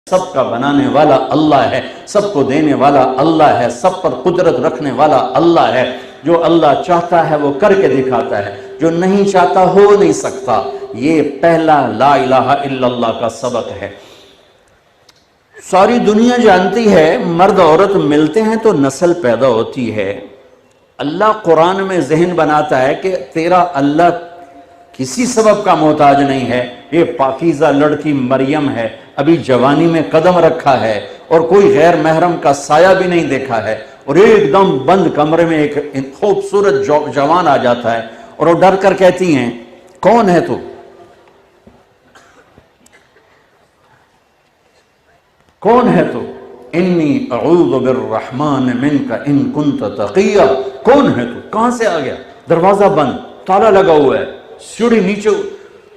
سب کا بنانے والا اللہ ہے، سب کو دینے والا اللہ ہے، سب پر قدرت رکھنے والا اللہ ہے۔ جو اللہ چاہتا ہے وہ کر کے دکھاتا ہے، جو نہیں چاہتا ہو نہیں سکتا۔ یہ پہلا لا الہ الا اللہ کا سبق ہے۔ ساری دنیا جانتی ہے مرد عورت ملتے ہیں تو نسل پیدا ہوتی ہے۔ اللہ قرآن میں ذہن بناتا ہے کہ تیرا اللہ کسی سبب کا محتاج نہیں ہے۔ یہ پاکیزہ لڑکی مریم ہے، ابھی جوانی میں قدم رکھا ہے اور کوئی غیر محرم کا سایہ بھی نہیں دیکھا ہے، اور ایک دم بند کمرے میں ایک خوبصورت جوان آ جاتا ہے اور وہ ڈر کر کہتی ہیں کون ہے تو؟ کون ہے تو؟ انی اعوذ بالرحمن منک ان کنت تقیا۔ کون ہے تو؟ کہاں سے آ گیا؟ دروازہ بند، تالا لگا ہوا ہے، سیڑھی نیچے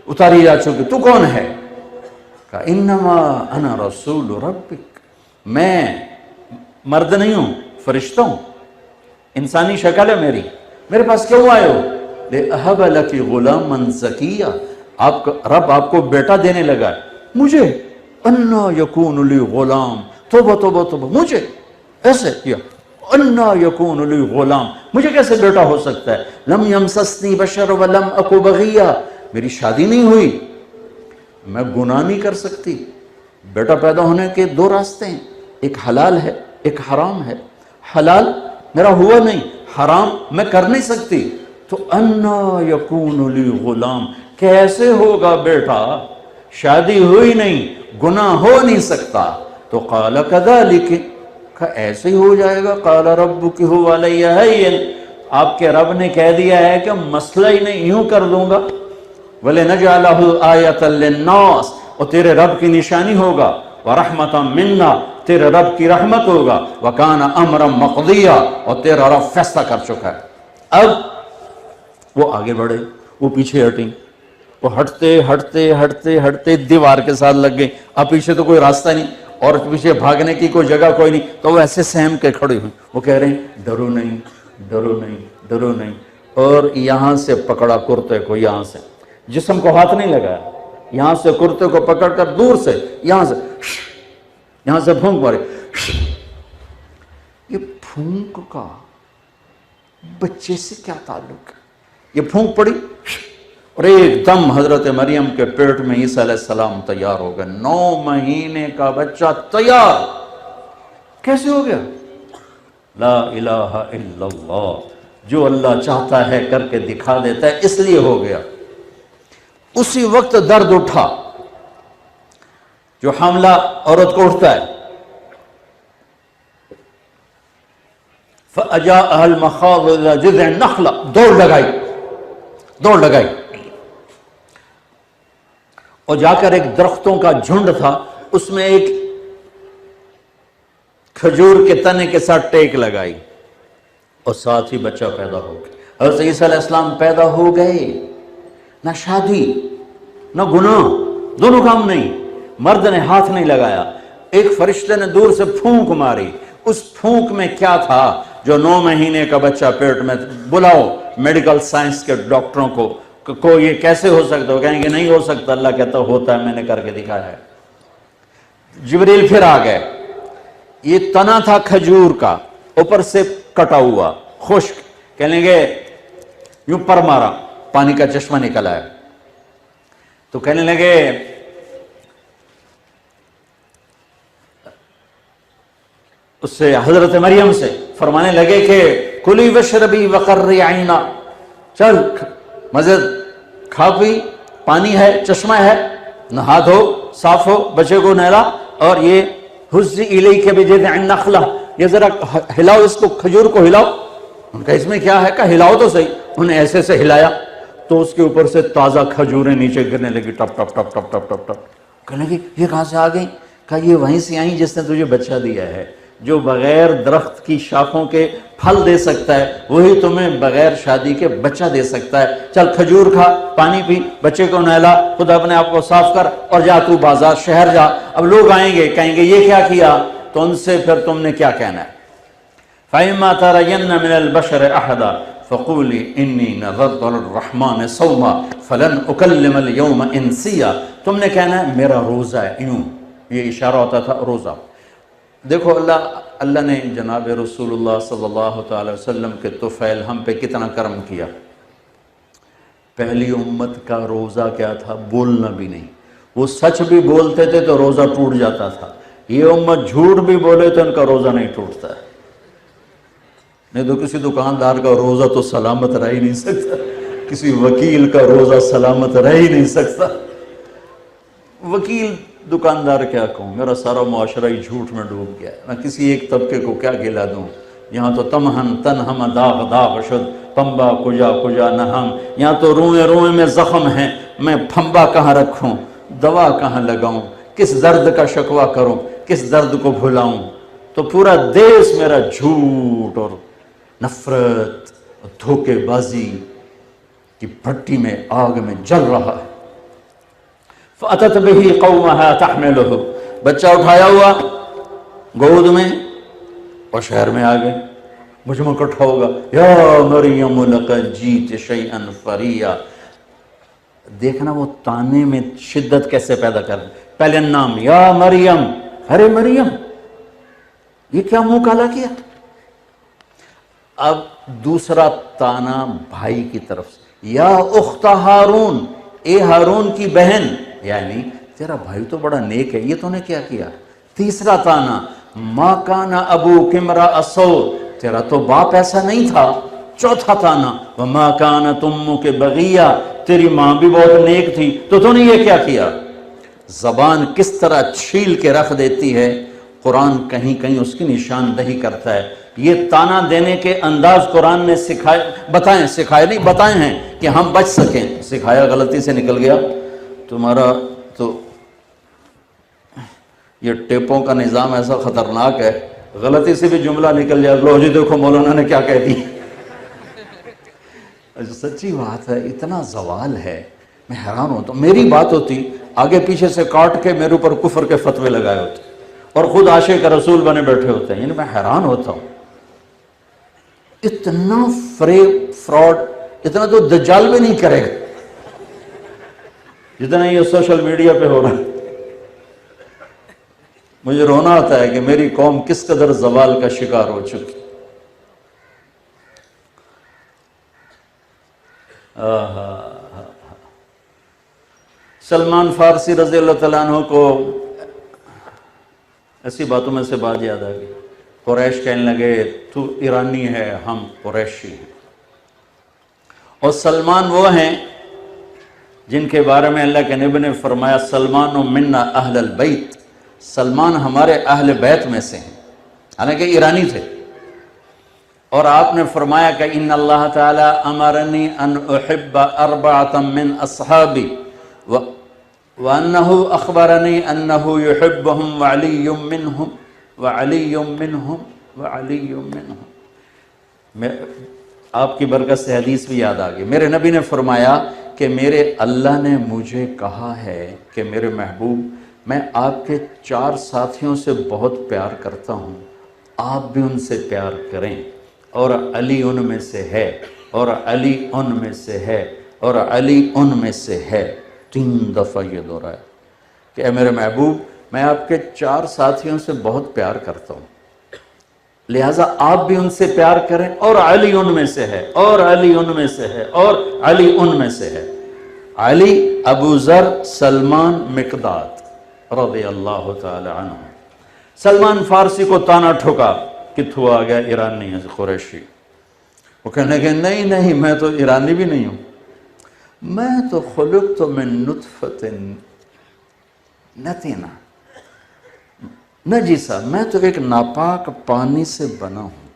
اتاری جا چکی، تو کون ہے؟ کہا انما انا رسول ربک، میں مرد نہیں ہوں، فرشتہ ہوں، انسانی شکل ہے میری، میرے پاس کیوں آئے ہو؟ لِأَهَبَ لَكِ غُلَامًا زَكِيًّا، آپ کا رب آپ کو بیٹا دینے لگا ہے۔ مجھے اَنَّا يَكُونُ لِي غُلَام، توبہ توبہ توبہ، مجھے ایسے کیا، اَنَّا يَكُونُ لِي غُلَام، مجھے کیسے بیٹا ہو سکتا ہے؟ لَمْ يَمْسَسْنِي بَشَرٌ وَلَمْ أَكُ بَغِيًّا، میری شادی نہیں ہوئی، میں گناہ نہیں کر سکتی۔ بیٹا پیدا ہونے کے دو راستے ہیں، ایک حلال ہے ایک حرام ہے۔ حلال میرا ہوا نہیں، حرام میں کر نہیں سکتی، تو انا یکون لی غلام، کیسے ہوگا بیٹا؟ شادی ہوئی نہیں، گناہ ہو نہیں سکتا۔ تو قال کذالک، کہ ایسے ہی ہو جائے گا، قال ربک هو علی هین، آپ کے رب نے کہہ دیا ہے کہ مسئلہ ہی نہیں، یوں کر دوں گا۔ وَلِنَجْعَلَهُ آیَةً لِلنَّاسِ، اور تیرے رب کی نشانی ہوگا، وَرَحْمَةً مِنَّا، تیرے رب کی رحمت ہوگا، وَكَانَ أَمْرًا مَقْضِيًّا، اور تیرا رب فیصلہ کر چکا ہے۔ اب وہ آگے بڑھے، وہ پیچھے ہٹیں، وہ ہٹتے ہٹتے ہٹتے ہٹتے دیوار کے ساتھ لگ گئے۔ اب پیچھے تو کوئی راستہ نہیں اور پیچھے بھاگنے کی کوئی جگہ کوئی نہیں، تو وہ ایسے سہم کے کھڑے ہوئے، وہ کہہ رہے ہیں ڈرو نہیں ڈرو نہیں ڈرو نہیں، اور یہاں سے پکڑا کرتے کو، یہاں سے جسم کو ہاتھ نہیں لگایا، یہاں سے کرتے کو پکڑ کر دور سے یہاں سے پھونک مارے۔ یہ پھونک کا بچے سے کیا تعلق ہے؟ یہ پھونک پڑی اور ایک دم حضرت مریم کے پیٹ میں عیسیٰ علیہ السلام تیار ہو گئے، 9 مہینے کا بچہ تیار۔ کیسے ہو گیا؟ لا الہ الا اللہ، جو اللہ چاہتا ہے کر کے دکھا دیتا ہے، اس لیے ہو گیا۔ اسی وقت درد اٹھا جو حاملہ عورت کو اٹھتا ہے۔ فَأَجَاءَهَا الْمَخَاضُ إِلَى جِذْعِ النَّخْلَةِ، دوڑ لگائی اور جا کر ایک درختوں کا جھنڈ تھا، اس میں ایک کھجور کے تنے کے ساتھ ٹیک لگائی اور ساتھ ہی بچہ پیدا ہو گیا۔ حضرت عیسیٰ علیہ السلام پیدا ہو گئے۔ نہ شادی نہ گناہ، دونوں کام نہیں، مرد نے ہاتھ نہیں لگایا، ایک فرشتے نے دور سے پھونک ماری۔ اس پھونک میں کیا تھا؟ جو 9 مہینے کا بچہ پیٹ میں، بلاؤ میڈیکل سائنس کے ڈاکٹروں کو یہ کیسے ہو سکتا ہے؟ وہ کہیں گے نہیں ہو سکتا، اللہ کہتا ہوتا ہے، میں نے کر کے دکھایا ہے۔ جبریل پھر آ گئے، یہ تنا تھا کھجور کا، اوپر سے کٹا ہوا خشک، کہنے گے یوں پر مارا، پانی کا چشمہ نکل آیا، تو کہنے لگے اس سے حضرت مریم سے فرمانے لگے کہ کلی وشربی وقرری عینا، چل مزید کھا پی، پانی ہے، چشمہ ہے، نہا دھو، صاف ہو، بچے کو نہلا، اور یہ حزی الیک بجذع النخلہ، یہ ذرا ہلاؤ، اس کو کھجور کو ہلاؤ۔ ان کا اس میں کیا ہے؟ کہ ہلاؤ تو صحیح۔ انہیں ایسے سے ہلایا تو اس کے اوپر سے تازہ کھجوریں نیچے گرنے لگی، ٹپ ٹپ ٹپ ٹپ ٹپ ٹپ ٹپ۔ کہنے لگی یہ کہاں سے آ گئی؟ کہا یہ وہیں سے آئیں جس نے تجھے بچہ دیا ہے۔ جو بغیر درخت کی شاخوں کے پھل دے سکتا ہے، وہی تمہیں بغیر شادی کے بچہ دے سکتا ہے۔ چل کھجور کھا، پانی پی، بچے کو نہلا، خود اپنے آپ کو صاف کر، اور جا تو بازار شہر جا۔ اب لوگ آئیں گے، کہیں گے یہ کیا کیا؟ تو ان سے پھر تم نے کیا کہنا ہے؟ فَإِمَّا تَرَيَنَّ مِنَ الْبَشَرِ أَحَدًا فَقُولِي إِنِّي نَذَرْتُ لِلرَّحْمَٰنِ صَوْمًا فَلَنْ أُكَلِّمَ الْيَوْمَ إِنسِيًّا، تم نے کہنا ہے میرا روزہ ہے، یہ اشارہ ہوتا تھا روزہ. دیکھو اللہ نے جناب رسول اللہ صلی اللہ تعالی وسلم کے طفیل ہم پہ کتنا کرم کیا. پہلی امت کا روزہ کیا تھا؟ بولنا بھی نہیں. وہ سچ بھی بولتے تھے تو روزہ ٹوٹ جاتا تھا. یہ امت جھوٹ بھی بولے تو ان کا روزہ نہیں ٹوٹتا ہے. نہیں تو کسی دکاندار کا روزہ تو سلامت رہ ہی نہیں سکتا, کسی وکیل کا روزہ سلامت رہ ہی نہیں سکتا. وکیل دکاندار کیا کہوں, میرا سارا معاشرہ ہی جھوٹ میں ڈوب گیا ہے, میں کسی ایک طبقے کو کیا گلا دوں. یہاں تو تمہن تنہم داغ داغ شد پمبا کجا کجا نہم, یہاں تو روئیں روئیں میں زخم ہیں, میں پھمبا کہاں رکھوں, دوا کہاں لگاؤں, کس درد کا شکوہ کروں, کس درد کو بھلاؤں. تو پورا دیس میرا جھوٹ اور نفرت اور دھوکے بازی کی بھٹی میں آگ میں جل رہا ہے. فَأَتَتْ بِهِ قَوْمَهَا تَحْمِلُهُ, بچہ اٹھایا ہوا گود میں اور شہر میں آ گئے. مجمع اکٹھا ہوگا, یا مریم لقد جیت شیئا فریا. دیکھنا وہ تانے میں شدت کیسے پیدا کر رہے. پہلے نام یا مریم, ارے مریم یہ کیا منہ کالا کیا. اب دوسرا تانا بھائی کی طرف سے, یا اخت ہارون, اے ہارون کی بہن, یعنی تیرا بھائی تو بڑا نیک ہے, یہ تو نے کیا کیا. تیسرا تانا ما کان ابوک امرأ سوء, تیرا تو باپ ایسا نہیں تھا. چوتھا تانا وما کانت امک بغیہ, تیری ماں بھی بہت نیک تھی, تو نے یہ کیا کیا. زبان کس طرح چھیل کے رکھ دیتی ہے, قرآن کہیں کہیں اس کی نشاندہی کرتا ہے. یہ تانا دینے کے انداز قرآن نے سکھائے نہیں, بتائے ہیں کہ ہم بچ سکیں. سکھایا غلطی سے نکل گیا, تمہارا تو یہ ٹیپوں کا نظام ایسا خطرناک ہے, غلطی سے بھی جملہ نکل جائے, لو جی دیکھو مولانا نے کیا کہہ دی. سچی بات ہے, اتنا زوال ہے, میں حیران ہوتا ہوں. میری بات ہوتی آگے پیچھے سے کاٹ کے میرے اوپر کفر کے فتوے لگائے ہوتے اور خود عاشق رسول بنے بیٹھے ہوتے ہیں. یعنی میں حیران ہوتا ہوں, اتنا فراڈ اتنا تو دجال بھی نہیں کرے گا جتنا یہ سوشل میڈیا پہ ہو رہا ہے. مجھے رونا آتا ہے کہ میری قوم کس قدر زوال کا شکار ہو چکی. سلمان فارسی رضی اللہ تعالیٰ عنہ کو ایسی باتوں میں سے بات یاد آ گئی. قریش کہنے لگے تو ایرانی ہے, ہم قریشی ہیں. اور سلمان وہ ہیں جن کے بارے میں اللہ کے نبی نے فرمایا سلمان منا اہل البیت, سلمان ہمارے اہل بیت میں سے ہیں, حالانکہ ایرانی تھے. اور آپ نے فرمایا کہ ان اللہ تعالی امرنی ان احب اربعۃ من اصحابی وانہ اخبرنی انہ یحبہم وعلی منہم وعلی منہم وعلی منہم. آپ کی برکت سے حدیث بھی یاد آ گئی. میرے نبی نے فرمایا کہ میرے اللہ نے مجھے کہا ہے کہ میرے محبوب میں آپ کے 4 ساتھیوں سے بہت پیار کرتا ہوں, آپ بھی ان سے پیار کریں. اور علی ان میں سے ہے, اور علی ان میں سے ہے, اور علی ان میں سے ہے. 3 دفعہ یہ دہرایا کہ اے میرے محبوب میں آپ کے 4 ساتھیوں سے بہت پیار کرتا ہوں, لہٰذا آپ بھی ان سے پیار کریں. اور علی ان میں سے ہے, اور علی ان میں سے ہے, اور علی ان میں سے ہے. علی, ابو ذر, سلمان, مقداد رضی اللہ تعالی عنہ. سلمان فارسی کو تانا ٹھوکا, کتھو آ گیا ایرانی ہے قریشی. وہ کہنے کہ نہیں میں تو ایرانی بھی نہیں ہوں, میں تو خلقت من نطفۃ نتنہ نجسہ, میں تو ایک ناپاک پانی سے بنا ہوں.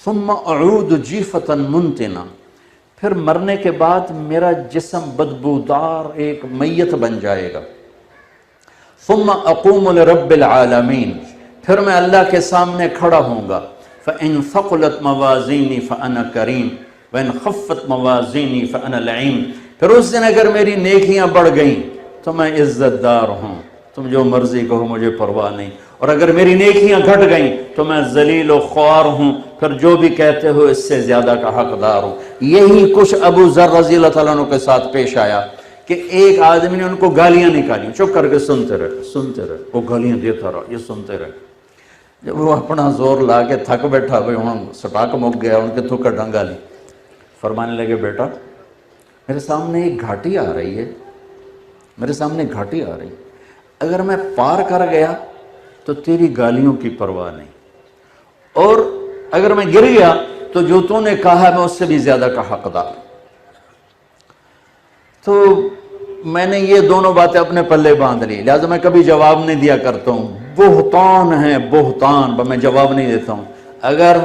ثم اعود جیفۃ منتنہ, پھر مرنے کے بعد میرا جسم بدبودار ایک میت بن جائے گا. ثم اقوم لرب العالمین, پھر میں اللہ کے سامنے کھڑا ہوں گا. فإن ثقلت موازینی فأنا کریم وإن خفت موازینی فأنا لعیم. پھر اس دن اگر میری نیکیاں بڑھ گئیں تو میں عزت دار ہوں, تم جو مرضی کہو مجھے پرواہ نہیں. اور اگر میری نیکیاں گھٹ گئیں تو میں ذلیل و خوار ہوں, پھر جو بھی کہتے ہو اس سے زیادہ کا حقدار ہوں. یہی کچھ ابو ذر رضی اللہ تعالیٰ عنہ کے ساتھ پیش آیا کہ ایک آدمی نے ان کو گالیاں نکالی، چپ کر کے سنتے رہے، وہ گالیاں دیتا رہا، یہ سنتے رہے۔ جب وہ اپنا زور لا کے تھک بیٹھا، بھئی ہوں سٹاک مک گیا، ان کے تھکر ڈنگا لی، فرمانے لگے بیٹا میرے سامنے ایک گھاٹی آ رہی ہے، میرے سامنے گھاٹی آ رہی ہے، اگر میں پار کر گیا تو تیری گالیوں کی پرواہ نہیں، اور اگر میں گر گیا تو جو تو نے کہا میں اس سے بھی زیادہ کا حقدار۔ تو میں نے یہ دونوں باتیں اپنے پلے باندھ لی، لہذا میں کبھی جواب نہیں دیا کرتا ہوں۔ بہتان ہے بہتان، میں جواب نہیں دیتا ہوں۔ اگر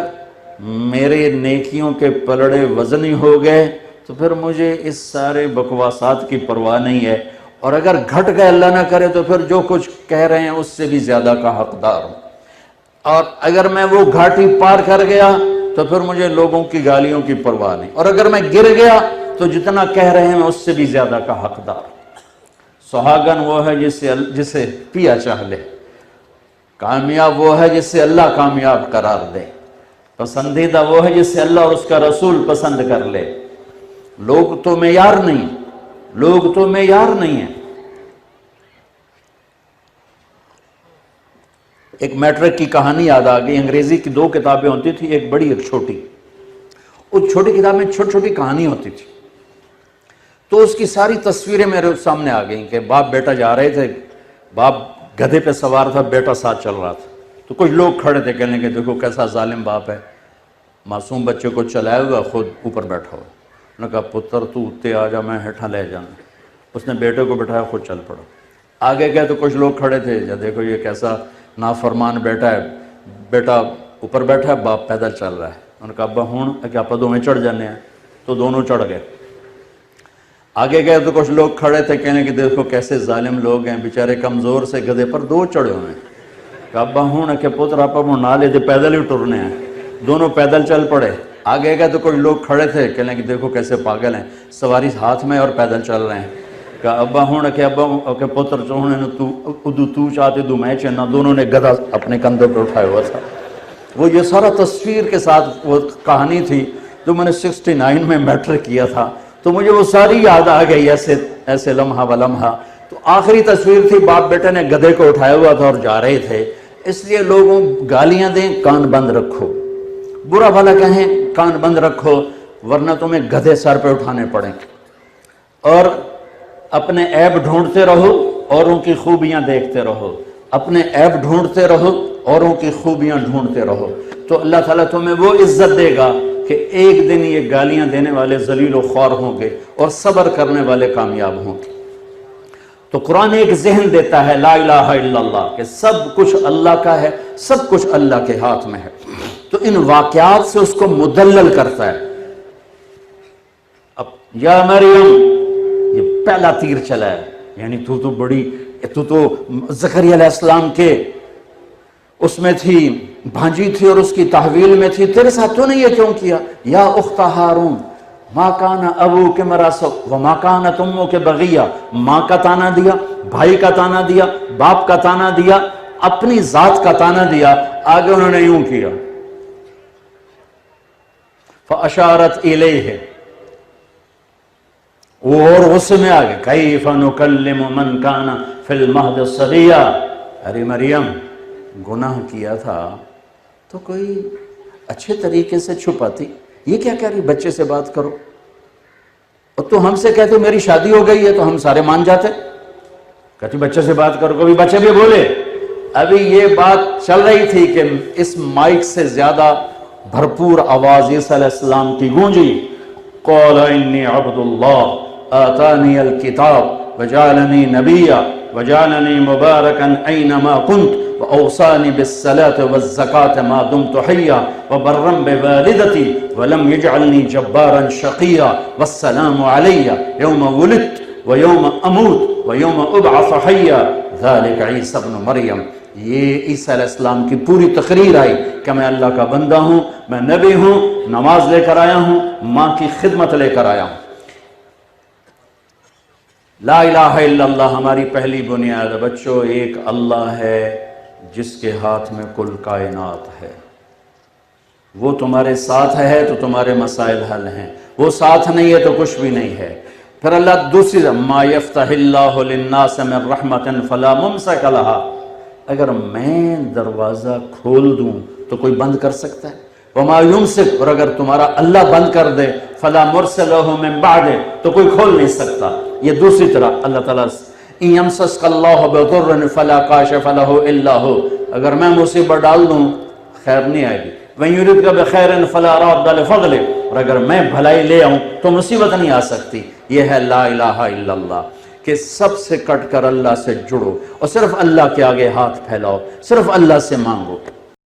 میرے نیکیوں کے پلڑے وزنی ہو گئے تو پھر مجھے اس سارے بکواسات کی پرواہ نہیں ہے، اور اگر گھٹ گئے اللہ نہ کرے تو پھر جو کچھ کہہ رہے ہیں اس سے بھی زیادہ کا حقدار ہوں، اور اگر میں وہ گھاٹی پار کر گیا تو پھر مجھے لوگوں کی گالیوں کی پرواہ نہیں، اور اگر میں گر گیا تو جتنا کہہ رہے ہیں میں اس سے بھی زیادہ کا حقدار۔ سہاگن وہ ہے جسے پیا چاہ لے، کامیاب وہ ہے جسے اللہ کامیاب قرار دے، پسندیدہ وہ ہے جسے اللہ اور اس کا رسول پسند کر لے۔ لوگ تو معیار نہیں، لوگ تو معیار نہیں ہیں۔ ایک میٹرک کی کہانی یاد آ گئی، انگریزی کی 2 کتابیں ہوتی تھی، ایک بڑی ایک چھوٹی۔ اس چھوٹی کتاب میں چھوٹی چھوٹی کہانی ہوتی تھی، تو اس کی ساری تصویریں میرے سامنے آ گئیں کہ باپ بیٹا جا رہے تھے، باپ گدھے پہ سوار تھا، بیٹا ساتھ چل رہا تھا، تو کچھ لوگ کھڑے تھے کہنے کہ دیکھو کیسا ظالم باپ ہے، معصوم بچے کو چلائے ہوا خود اوپر بیٹھا ہوا۔ انہوں نے کہا پتر تو اتے آ جا، میں ہیٹھا لے جانا۔ اس نے بیٹے کو بٹھایا، خود چل پڑا۔ آگے گئے تو کچھ لوگ کھڑے تھے، یا دیکھو یہ کیسا نافرمان بیٹا ہے، بیٹا اوپر بیٹھا ہے، باپ پیدل چل رہا ہے۔ انہوں نے کہا ابا ہون کہ آپ دونوں چڑھ جانے ہیں، تو دونوں چڑھ گئے۔ آگے گئے تو کچھ لوگ کھڑے تھے کہنے کہ دیکھو کیسے ظالم لوگ ہیں، بیچارے کمزور سے گدھے پر 2 چڑھے ہوئے ہیں۔ کہا ابا ہون کہ پتر آپ نہ لے دے، پیدل ہی ٹرنے ہیں۔ دونوں پیدل چل پڑے۔ آگے گئے تو کچھ لوگ کھڑے تھے کہنے کہ دیکھو کیسے پاگل ہیں، سواری ہاتھ میں اور پیدل چل رہے ہیں۔ کہا ابا ہون کہ ابا کہ پتر چوہنے تو چاہتے دو میں چننا، دونوں نے گدھا اپنے کندھوں پہ اٹھایا ہوا تھا۔ وہ یہ سارا تصویر کے ساتھ وہ کہانی تھی جو میں نے 69 میں میٹرک کیا تھا، تو مجھے وہ ساری یاد آ گئی، ایسے لمحہ و لمحہ۔ تو آخری تصویر تھی، باپ بیٹے نے گدھے کو اٹھایا ہوا تھا اور جا رہے تھے۔ اس لیے لوگوں گالیاں دیں، کان بند رکھو، برا بھلا کہیں کان بند رکھو، ورنہ تمہیں گدھے سر پہ اٹھانے پڑیں گے۔ اور اپنے عیب ڈھونڈتے رہو، اوروں کی خوبیاں دیکھتے رہو، اپنے عیب ڈھونڈتے رہو، اوروں کی خوبیاں ڈھونڈتے رہو، تو اللہ تعالیٰ تمہیں وہ عزت دے گا کہ ایک دن یہ گالیاں دینے والے ذلیل و خوار ہوں گے اور صبر کرنے والے کامیاب ہوں گے۔ تو قرآن ایک ذہن دیتا ہے لا الہ الا اللہ، کہ سب کچھ اللہ کا ہے، سب کچھ اللہ کے ہاتھ میں ہے۔ تو ان واقعات سے اس کو مدلل کرتا ہے۔ اب یا مریم، یہ پہلا تیر چلا ہے، یعنی تو زکریا علیہ السلام کے اس میں تھی، بھانجی تھی اور اس کی تحویل میں تھی، تیرے ساتھ تو نے یہ کیوں کیا؟ یا اخت ہارون ما کان ابوک امرأ سوء وما کانت امک بغیہ، ماں کا تانا دیا، بھائی کا تانا دیا، باپ کا تانا دیا، اپنی ذات کا تانا دیا، آگے انہوں نے یوں کیا فاشارت الیہ، اور غصے میں آگے کیف نکلم من کان فی المہد صبیا۔ ارے مریم گناہ کیا تھا تو کوئی اچھے طریقے سے چھپاتی، یہ کیا کہہ رہی بچے سے بات کرو، اور تو ہم سے کہتے میری شادی ہو گئی ہے تو ہم سارے مان جاتے، کہتی بچے سے بات کرو، کبھی بچے بھی بولے۔ ابھی یہ بات چل رہی تھی کہ اس مائک سے زیادہ بھرپور آواز عیسیٰ علیہ السلام کی گونجی، قال انی عبد اللہ آتانی الکتاب وجعلنی نبیا وجعلنی مبارکا اینما کنت وأوصاني بالصلاة والزكاة ما دمت حيا وبرا بوالدتي ولم يجعلني جبارا شقيا والسلام علي يوم ولدت ويوم أموت ويوم أبعث حيا ذلك عيسى ابن مريم۔ یہ عیسیٰ علیہ السلام کی پوری تقریر آئی کہ میں اللہ کا بندہ ہوں، میں نبی ہوں، نماز لے کر آیا ہوں، ماں کی خدمت لے کر آیا ہوں۔ لا الہ الا اللہ ہماری پہلی بنیاد ہے بچوں، ایک اللہ ہے جس کے ہاتھ میں کل کائنات ہے، وہ تمہارے ساتھ ہے تو تمہارے مسائل حل ہیں، وہ ساتھ نہیں ہے تو کچھ بھی نہیں ہے۔ پھر اللہ دوسری ما یفتح اللہ للناس من رحمت فلا ممسک لہا، اگر میں دروازہ کھول دوں تو کوئی بند کر سکتا ہے؟ وما یمسک، اور اگر تمہارا اللہ بند کر دے فلا مرسل لہ من بعد، تو کوئی کھول نہیں سکتا۔ یہ دوسری طرح اللہ تعالیٰ ان یمسسک اللہ بضر فلا کاشف لہ الا ہو، اگر میں مصیبت ڈال دوں خیر نہیں آئے گی۔ وَإِن يُرِدْكَ بِخَيْرٍ فَلَا رَادَّ لِفَضْلِهِ، اور اگر میں بھلائی لے آؤں تو مصیبت نہیں آ سکتی۔ یہ ہے لا الہ الا اللہ، کہ سب سے کٹ کر اللہ سے جڑو اور صرف اللہ کے آگے ہاتھ پھیلاؤ، صرف اللہ سے مانگو۔